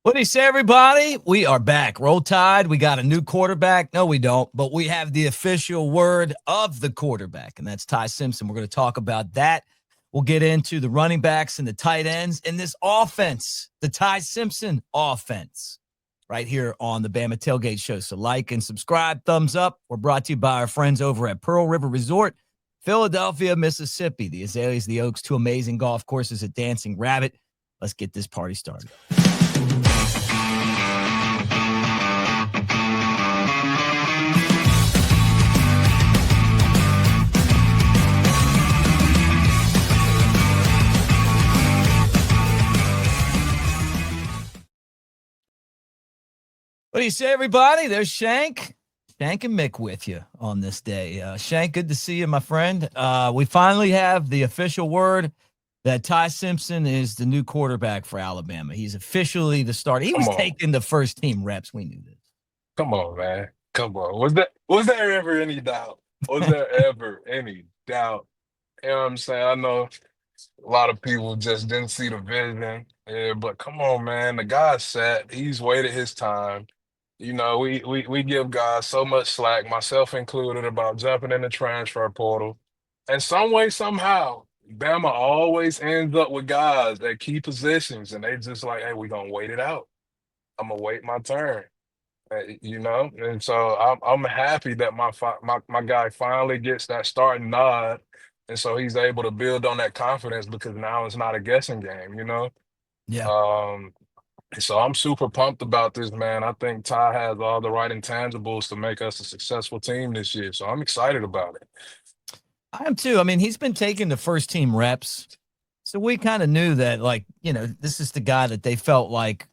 What do you say, everybody? We are back. Roll Tide. We got a new quarterback. No, we don't, but we have the official word of the quarterback, and that's Ty Simpson. We're going to talk about that. We'll get into the running backs and the tight ends in this offense, the Ty Simpson offense, right here on the Bama Tailgate Show. So like and subscribe, thumbs up. We're brought to you by our friends over at Pearl River Resort, Philadelphia, Mississippi. The Azaleas, the Oaks, two amazing golf courses at Dancing Rabbit. Let's get this party started. What do you say, everybody? There's Shank. Shank and Mick with you on this day. Shank, good to see you, my friend. We finally have the official word that Ty Simpson is the new quarterback for Alabama. He's officially the starter. He was taking the first team reps. We knew this. Come on, man. Come on. Was there ever any doubt? Was there ever any doubt? You know what I'm saying? I know a lot of people just didn't see the vision. Yeah, but come on, man. The guy's set. He's waited his time. We give guys so much slack, myself included, about jumping in the transfer portal. And some way, somehow, Bama always ends up with guys at key positions, and they just like, hey, we're gonna wait it out. I'm gonna wait my turn. And so I'm happy that my guy finally gets that starting nod, and so he's able to build on that confidence because now it's not a guessing game. Yeah. Um, so I'm super pumped about this, man. I think Ty has all the right intangibles to make us a successful team this year, so I'm excited about it. I am too. I mean, he's been taking the first team reps. So we kind of knew that, like, this is the guy that they felt like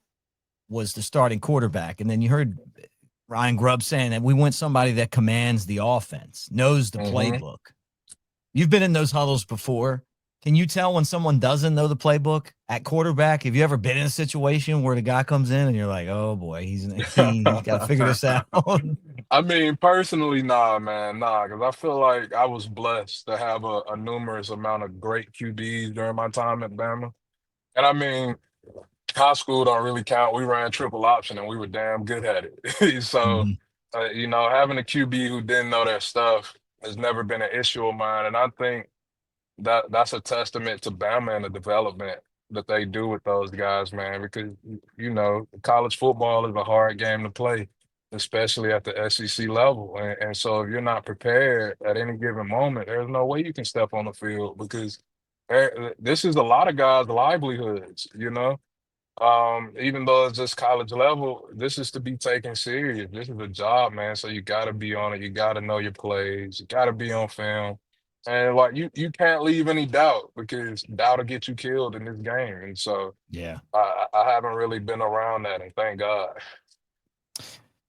was the starting quarterback. And then you heard Ryan GRUBB saying that we want somebody that commands the offense, knows the hmm playbook. You've been in those huddles before. Can you tell when someone doesn't know the playbook at quarterback? Have you ever been in a situation where the guy comes in and you're like, oh boy, he's got to figure this out? I mean, personally, nah, man, nah, because I feel like I was blessed to have a numerous amount of great QBs during my time at Bama. And I mean, high school don't really count. We ran triple option and we were damn good at it. So, Mhm. having a QB who didn't know their stuff has never been an issue of mine. And I think that's a testament to Bama and the development that they do with those guys, man, because, college football is a hard game to play, especially at the SEC level. And so if you're not prepared at any given moment, there's no way you can step on the field because this is a lot of guys' livelihoods. Even though it's just college level, this is to be taken serious. This is a job, man. So you got to be on it. You got to know your plays. You got to be on film, and like you can't leave any doubt because doubt will get you killed in this game. And so Yeah. I haven't really been around that, and thank God.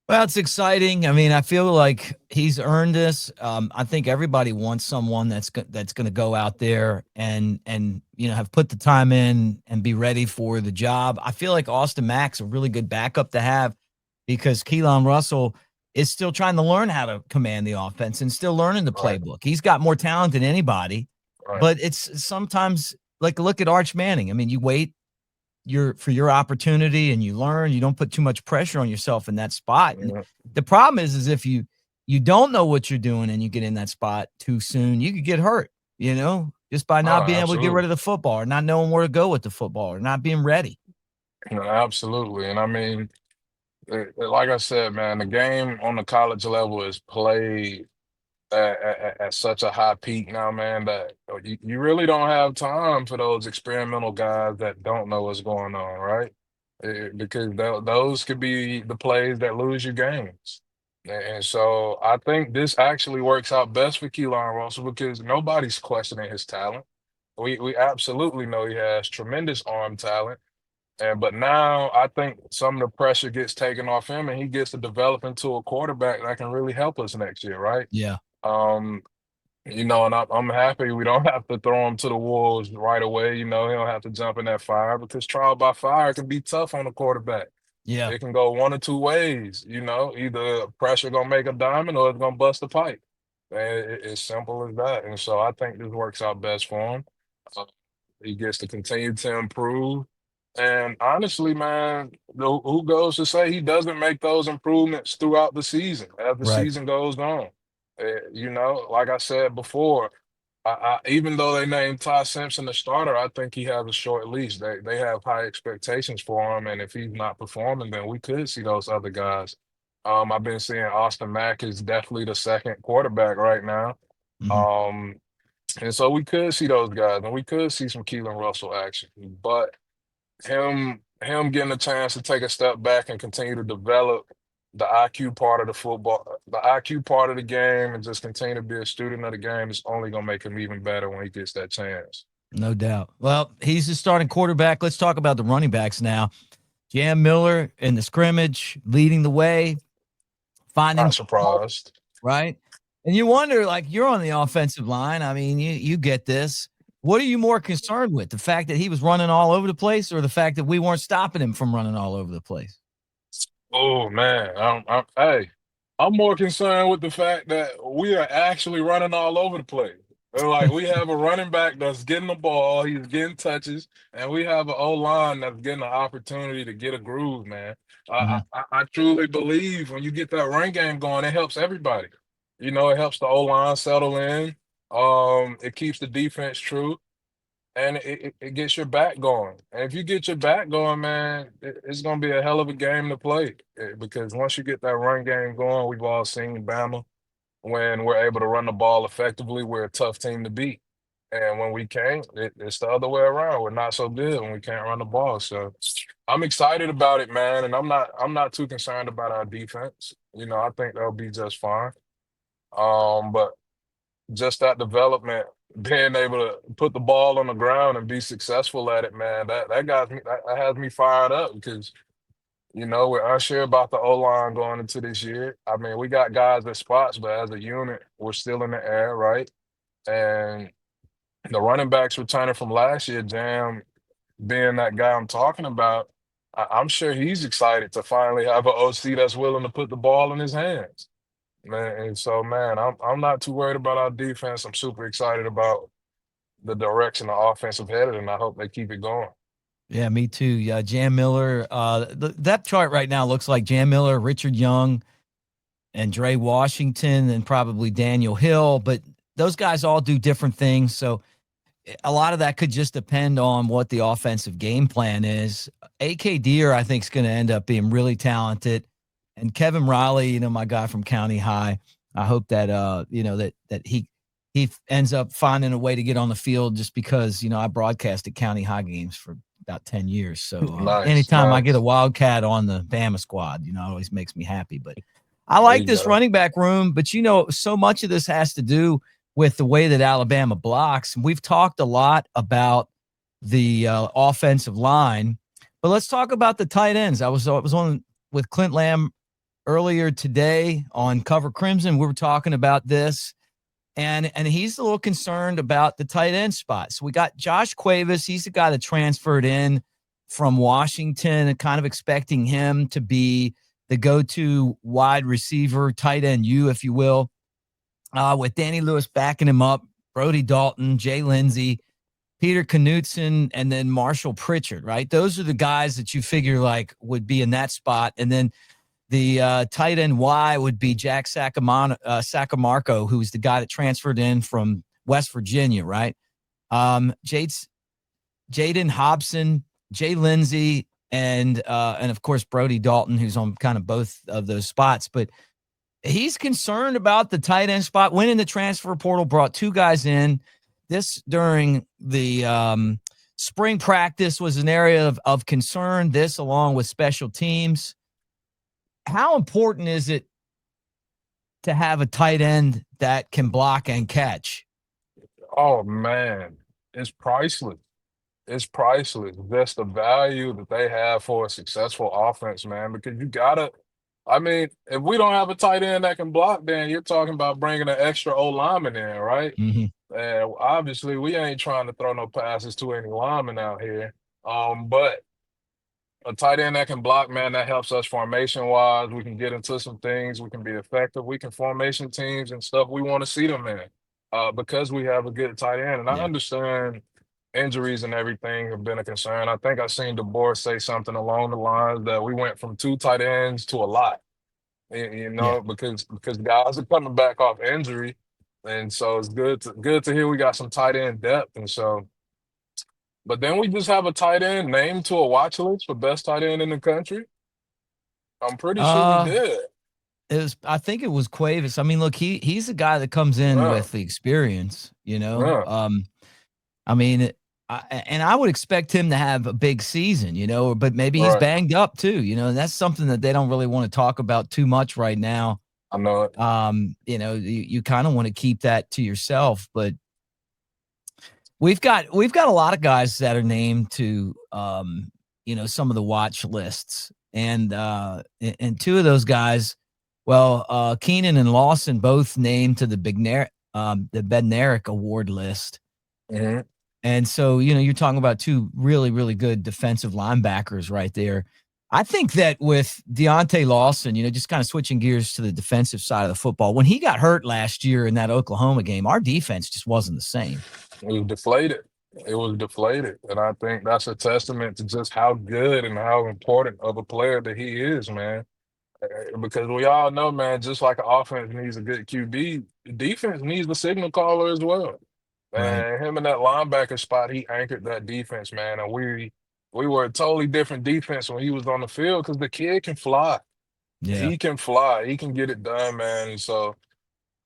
Well, it's exciting. I mean, I feel like he's earned this. I think everybody wants someone that's going to go out there and have put the time in and be ready for the job. I feel like Austin Mack's a really good backup to have because Keon Russell is still trying to learn how to command the offense and still learning the Right, playbook. He's got more talent than anybody, right. but it's sometimes like look at Arch Manning. I mean, you wait your opportunity and you learn. You don't put too much pressure on yourself in that spot. And Yeah, the problem is if you don't know what you're doing and you get in that spot too soon, you could get hurt, just by no, not being able to get rid absolutely. of the football or not knowing where to go with the football or not being ready. No, absolutely. And I mean, like I said, man, the game on the college level is played at such a high peak now, man, that you really don't have time for those experimental guys that don't know what's going on, right? Because those could be the plays that lose you games. And so I think this actually works out best for Keon Russell because nobody's questioning his talent. We absolutely know he has tremendous arm talent. And but now I think some of the pressure gets taken off him and he gets to develop into a quarterback that can really help us next year, right? Yeah. Um, and I'm happy we don't have to throw him to the wolves right away. He don't have to jump in that fire because trial by fire can be tough on the quarterback. Yeah. It can go one or two ways. Either pressure gonna make a diamond or it's gonna bust a pipe. And it's simple as that. And so I think this works out best for him. Uh, he gets to continue to improve. And honestly, man, who goes to say he doesn't make those improvements throughout the season as the Right. season goes on? Like I said before, even though they named Ty Simpson the starter, I think he has a short leash. They have high expectations for him, and if he's not performing, then we could see those other guys. I've been seeing Austin Mack is definitely the second quarterback right now. Hmm. Um, and so we could see those guys, and we could see some Keon Russell action. But him getting a chance to take a step back and continue to develop the IQ part of the football, the IQ part of the game, and just continue to be a student of the game is only gonna make him even better when he gets that chance. No doubt. Well, he's the starting quarterback. Let's talk about the running backs now. Jam Miller in the scrimmage, leading the way, finding Not surprised. right. And you wonder, like, you're on the offensive line. I mean, you get this. What are you more concerned with? The fact that he was running all over the place, or the fact that we weren't stopping him from running all over the place? Oh man, I'm more concerned with the fact that we are actually running all over the place. And, like, we have a running back that's getting the ball, he's getting touches, and we have an O line that's getting an opportunity to get a groove, man. Mhm. I truly believe when you get that run game going, it helps everybody. It helps the O line settle in. It keeps the defense true and it gets your back going. And if you get your back going, man, it's going to be a hell of a game to play. Because once you get that run game going, we've all seen Bama. When we're able to run the ball effectively, we're a tough team to beat. And when we can't, it's the other way around. We're not so good when we can't run the ball. So I'm excited about it, man. And I'm not too concerned about our defense. I think they'll be just fine. But just that development, being able to put the ball on the ground and be successful at it, man, that has me fired up because we're unsure about the O line going into this year. I mean, we got guys at spots, but as a unit, we're still in the air, right? And the running backs returning from last year, Jam being that guy I'm talking about, I'm sure he's excited to finally have an OC that's willing to put the ball in his hands. Man, and so, man, I'm not too worried about our defense. I'm super excited about the direction the offensive headed, and I hope they keep it going. Yeah, me too. Yeah, Jam Miller. The depth chart right now looks like Jam Miller, Richard Young, and Dre Washington, and probably Daniel Hill. But those guys all do different things. So a lot of that could just depend on what the offensive game plan is. AK Deer, I think, is going to end up being really talented. And Kevin Riley, my guy from County High, I hope that that he ends up finding a way to get on the field, just because I broadcasted County High games for about 10 years. So Nice, anytime I get a nice. Wildcat on the Bama squad, it always makes me happy. But I There like you this go. running back room, but so much of this has to do with the way that Alabama blocks. And we've talked a lot about the offensive line, but let's talk about the tight ends. I was on with Clint Lamb earlier today on Cover Crimson. We were talking about this, and he's a little concerned about the tight end spot. So we got Josh Cuevas. He's the guy that transferred in from Washington, and kind of expecting him to be the go-to wide receiver, tight end, if you will, with Danny Lewis backing him up, Brody Dalton, Jay Lindsey, Peter Knutson, and then Marshall Pritchard, right? Those are the guys that you figure like would be in that spot. And then the tight end Y would be Jack Saccamarco, who's the guy that transferred in from West Virginia, right? Jaden Hobson, Jay Lindsey, and of course Brody Dalton, who's on kind of both of those spots. But he's concerned about the tight end spot. Went in the transfer portal, brought two guys in. This during the spring practice was an area of concern. This along with special teams. How important is it to have a tight end that can block and catch? Oh man, it's priceless. It's priceless. That's the value that they have for a successful offense, man. Because I mean, if we don't have a tight end that can block, then you're talking about bringing an extra O lineman in, right? Mm-hmm. And obviously, we ain't trying to throw no passes to any linemen out here. But a tight end that can block, man, that helps us formation wise. We can get into some things. We can be effective. We can formation teams and stuff we want to see them in because we have a good tight end. And I Yeah. understand. injuries and everything have been a concern. I think I seen DeBoer say something along the lines that we went from 2 tight ends to a lot. You Yeah. know, because guys are coming back off injury, and so it's good to hear we got some tight end depth. And so, but then we just have a tight end named to a watch list for best tight end in the country. I'm pretty sure we Uh, did. I think it was Cuevas. I mean, look, he's a guy that comes in Yeah, with the experience, you know. yeah, I mean, and I would expect him to have a big season, you know, but maybe he's right. banged up too, you know, and that's something that they don't really want to talk about too much right now. I know it. You know, you kind of want to keep that to yourself, but we've got a lot of guys that are named to you know, some of the watch lists. And two of those guys, well, Keenan and Lawson both named to the the Bednarik Award list. Hmm. And so, you know, you're talking about two really, really good defensive linebackers right there. I think that with Deontay Lawson, you know, just kind of switching gears to the defensive side of the football, when he got hurt last year in that Oklahoma game, our defense just wasn't the same. It was deflated. It was deflated, and I think that's a testament to just how good and how important of a player that he is, man. Because we all know, man, just like an offense needs a good QB, defense needs a signal caller as well. Right. And him in that linebacker spot, he anchored that defense, man. And we were a totally different defense when he was on the field because the kid can fly. Yeah. He can fly. He can get it done, man. And so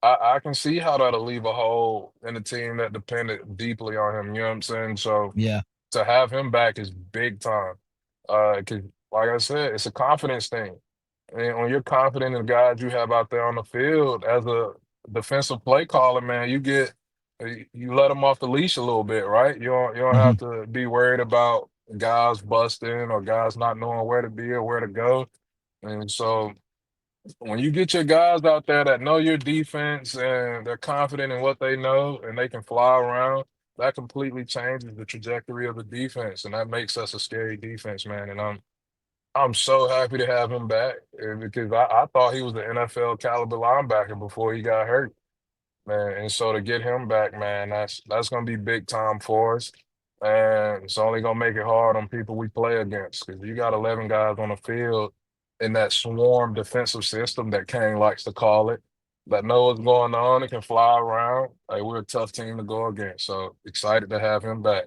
I can see how that'll leave a hole in a team that depended deeply on him. You know what I'm saying? So Yeah. to have him back is big time. Because like I said, it's a confidence thing. And when you're confident in the guys you have out there on the field as a defensive play caller, man, you let them off the leash a little bit, right? You don't Mhm. have to be worried about guys busting or guys not knowing where to be or where to go. And so when you get your guys out there that know your defense and they're confident in what they know and they can fly around, that completely changes the trajectory of the defense, and that makes us a scary defense, man. And I'm so happy to have him back because I thought he was the NFL caliber linebacker before he got hurt, man. And so to get him back, man, that's gonna be big time for us. And it's only gonna make it hard on people we play against because you got 11 guys on the field in that swarm defensive system that Kane likes to call it, that know what's going on and can fly around. Like we're a tough team to go against. So excited to have him back.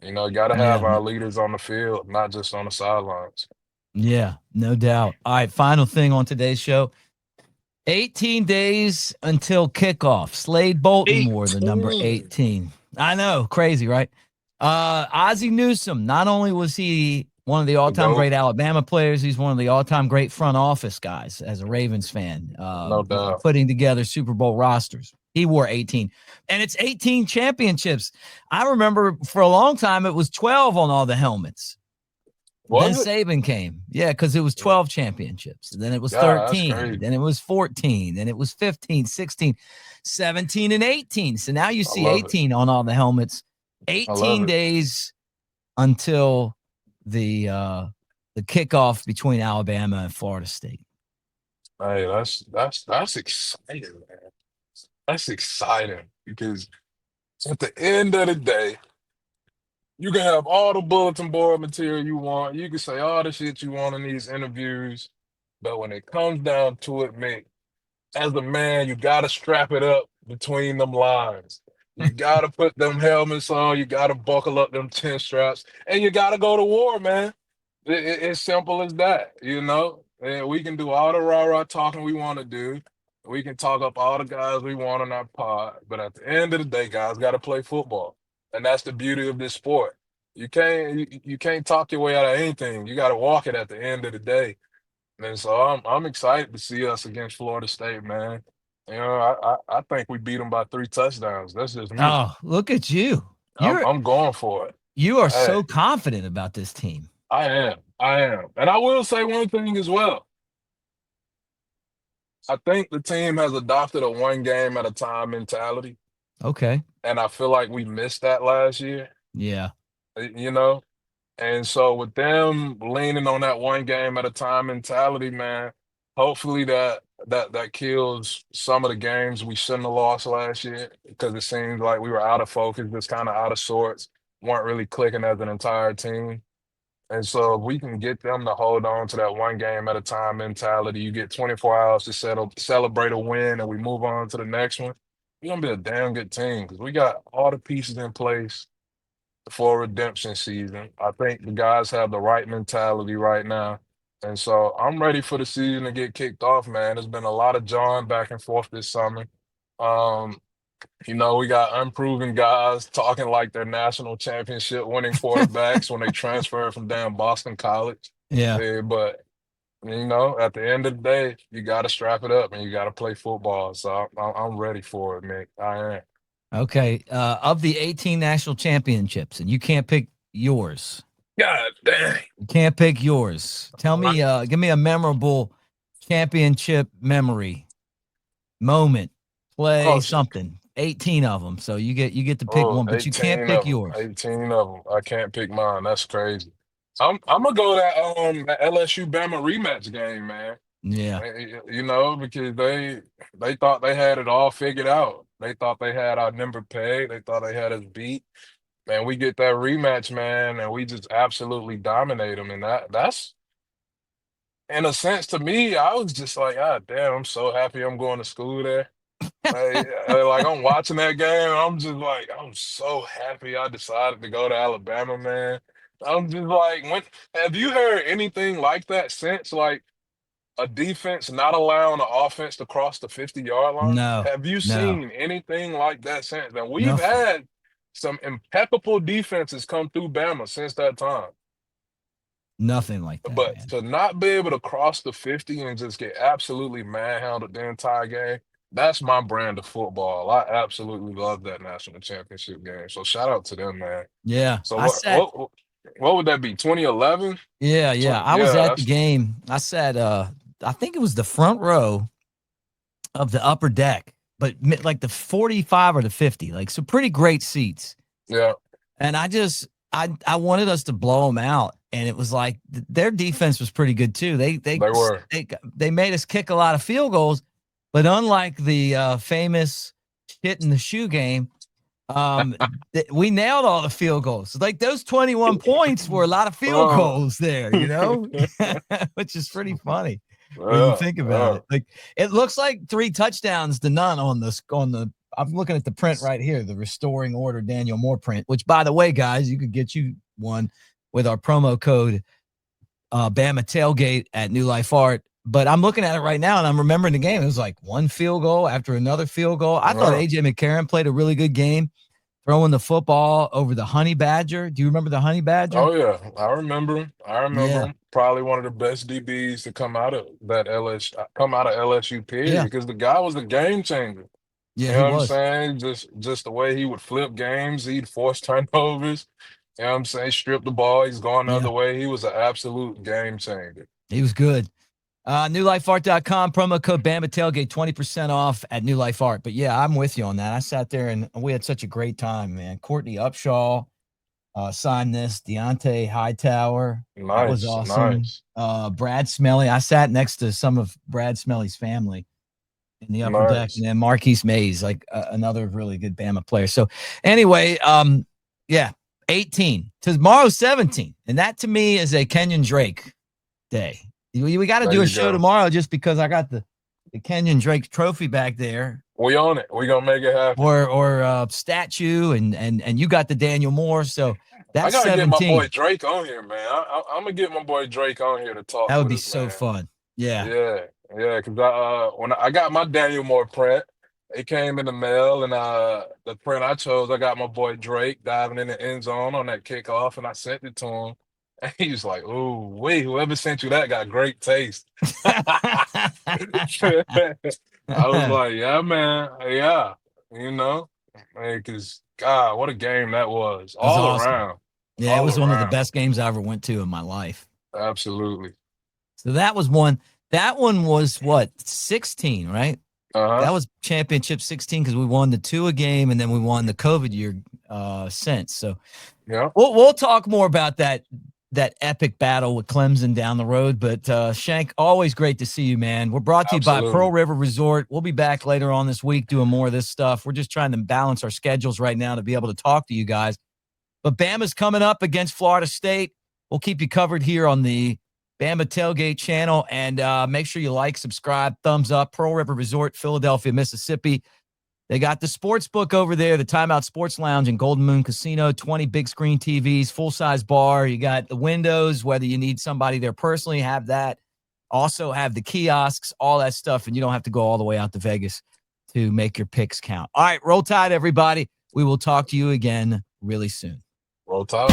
You know, got to have Yeah. our leaders on the field, not just on the sidelines. Yeah. No doubt. All right. Final thing on today's show. 18 days until kickoff. Slade Bolton wore the number 18. 18. I know, crazy, right? Ozzie Newsome, not only was he one of the The all-time GOAT, great Alabama players, he's one of the all-time great front office guys as a Ravens fan, no doubt. putting together Super Bowl rosters. He wore 18. And it's 18 championships. I remember for a long time it was 12 on all the helmets. Then Was it? Saban came. Yeah, because it was 12 championships. Then it was God, that's 13. crazy. Then it was 14. Then it was 15, 16, 17, and 18. So now you I see love it. 18 on all the helmets. I love 18 it. days until the kickoff between Alabama and Florida State. Hey, that's exciting, man. That's exciting because at the end of the day, you can have all the bulletin board material you want. You can say all the shit you want in these interviews, but when it comes down to it, man, as a man, you gotta strap it up between them lines. You gotta put them helmets on. You gotta buckle up them chin straps, and you gotta go to war, man. It's simple as that, you know. And we can do all the rah rah talking we want to do. We can talk up all the guys we want on our pod, but at the end of the day, guys got to play football, and that's the beauty of this sport. You can't talk your way out of anything. You got to walk it at the end of the day. And so I'm excited to see us against Florida State, man. You know, I think we beat them by 3 touchdowns. That's just me. Oh, look at you. I'm You're I'm going for it. you are Hey, so confident about this team. I am. I am. And I will say one thing as well. I think the team has adopted a one game at a time mentality. Okay. And I feel like we missed that last year, Yeah. you know? And so with them leaning on that one game at a time mentality, man, hopefully that kills some of the games we shouldn't have lost last year because it seems like we were out of focus, just kind of out of sorts. weren't really clicking as an entire team. And so if we can get them to hold on to that one game at a time mentality, you get 24 hours to celebrate a win and we move on to the next one, we're gonna be a damn good team because we got all the pieces in place for a redemption season. I think the guys have the right mentality right now. And so I'm ready for the season to get kicked off, man. There's been a lot of jawing back and forth this summer. Um, we got unproven guys talking like they're national championship winning quarterbacks when they transfer from damn Boston College. Yeah. But at the end of the day, you got to strap it up and you got to play football. So I'm ready for it, man. I am. Okay. Of the 18 national championships, and you can't pick yours. God dang. You can't pick yours. Tell me, give me a memorable championship memory, moment, play, something. 18 of them. So you get to pick one, but you can't pick yours. 18 of them. I can't pick mine. That's crazy. I'm gonna go that LSU Bama rematch game, man. Yeah. Because they thought they had it all figured out. They thought they had our number pegged. They thought they had us beat. Man, we get that rematch, man, and we just absolutely dominate them. And that's in a sense to me, I was just like, ah, damn, I'm so happy I'm going to school there. Like I'm watching that game, and I'm just like, I'm so happy I decided to go to Alabama, man. I'm just like, have you heard anything like that since? Like a defense not allowing the offense to cross the 50-yard line? No. Have you seen anything like that since? And we've Nothing. had some impeccable defenses come through Bama since that time. Nothing like that, But man. to not be able to cross the 50 and just get absolutely manhandled the entire game, that's my brand of football. I absolutely love that national championship game. So shout out to them, man. Yeah. So I sat. what would that be? 2011? Yeah. I was Yeah, at the game. I sat. I think it was the front row of the upper deck, but like the 45 or the 50, like so pretty great seats. yeah. And I wanted us to blow them out, and it was like their defense was pretty good too. They made us kick a lot of field goals, but unlike the famous hit in the shoe game, we nailed all the field goals. Like those 21 points were a lot of field goals there, which is pretty funny when you think about it. Like it looks like 3 touchdowns to none on the. I'm looking at the print right here, the Restoring Order Daniel Moore print, which, by the way, guys, you could get you one with our promo code Bama Tailgate at New Life Art. But I'm looking at it right now, and I'm remembering the game. It was like one field goal after another field goal. I thought A.J. McCarron played a really good game, throwing the football over the Honey Badger. Do you remember the Honey Badger? Oh, yeah. I remember him. Probably one of the best DBs to come out of LSU period because the guy was a game changer. Yeah, You know he what I'm was. saying? Just the way he would flip games, he'd force turnovers. You know what I'm saying? Strip the ball, he's going the other way. He was an absolute game changer. He was good. NewLifeArt.com, promo code Bama Tailgate, 20% off at New Life Art. But yeah, I'm with you on that. I sat there and we had such a great time, man. Courtney Upshaw signed this. Deontay Hightower. That was awesome. Nice. Brad Smelly. I sat next to some of Brad Smelly's family in the upper deck, and then Marquise Mays, like another really good Bama player. So anyway, 18. Tomorrow's 17. And that to me is a Kenyon Drake day. We got to do a show tomorrow just because I got the Kenyon Drake trophy back there. We on it. We gonna make it happen. Or statue, and you got the Daniel Moore. So that's I gotta 17. get my boy Drake on here, man. I'm gonna get my boy Drake on here to talk. That would be so fun. Yeah. Because when I got my Daniel Moore print, it came in the mail, and the print I chose, I got my boy Drake diving in the end zone on that kickoff, and I sent it to him. And he was like, "Ooh, wait, whoever sent you that got great taste." I was like, "Yeah, man, yeah, because God, what a game that was all awesome. around." Yeah, it was one of the best games I ever went to in my life. Absolutely. So that was one. That one was what, 16, right? That was championship 16 because we won the 2 a game, and then we won the COVID year since. So yeah, we'll talk more about that epic battle with Clemson down the road. But Shank, always great to see you, man. We're brought to you by Pearl River Resort. We'll be back later on this week doing more of this stuff. We're just trying to balance our schedules right now to be able to talk to you guys. But Bama's coming up against Florida State. We'll keep you covered here on the Bama Tailgate channel. And make sure you like, subscribe, thumbs up. Pearl River Resort, Philadelphia, Mississippi. They got the sports book over there, the Timeout Sports Lounge and Golden Moon Casino, 20 big screen TVs, full-size bar. You got the windows, whether you need somebody there personally, have that. Also have the kiosks, all that stuff, and you don't have to go all the way out to Vegas to make your picks count. All right, roll tide, everybody. We will talk to you again really soon. Roll tide.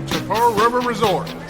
To Pearl River Resort.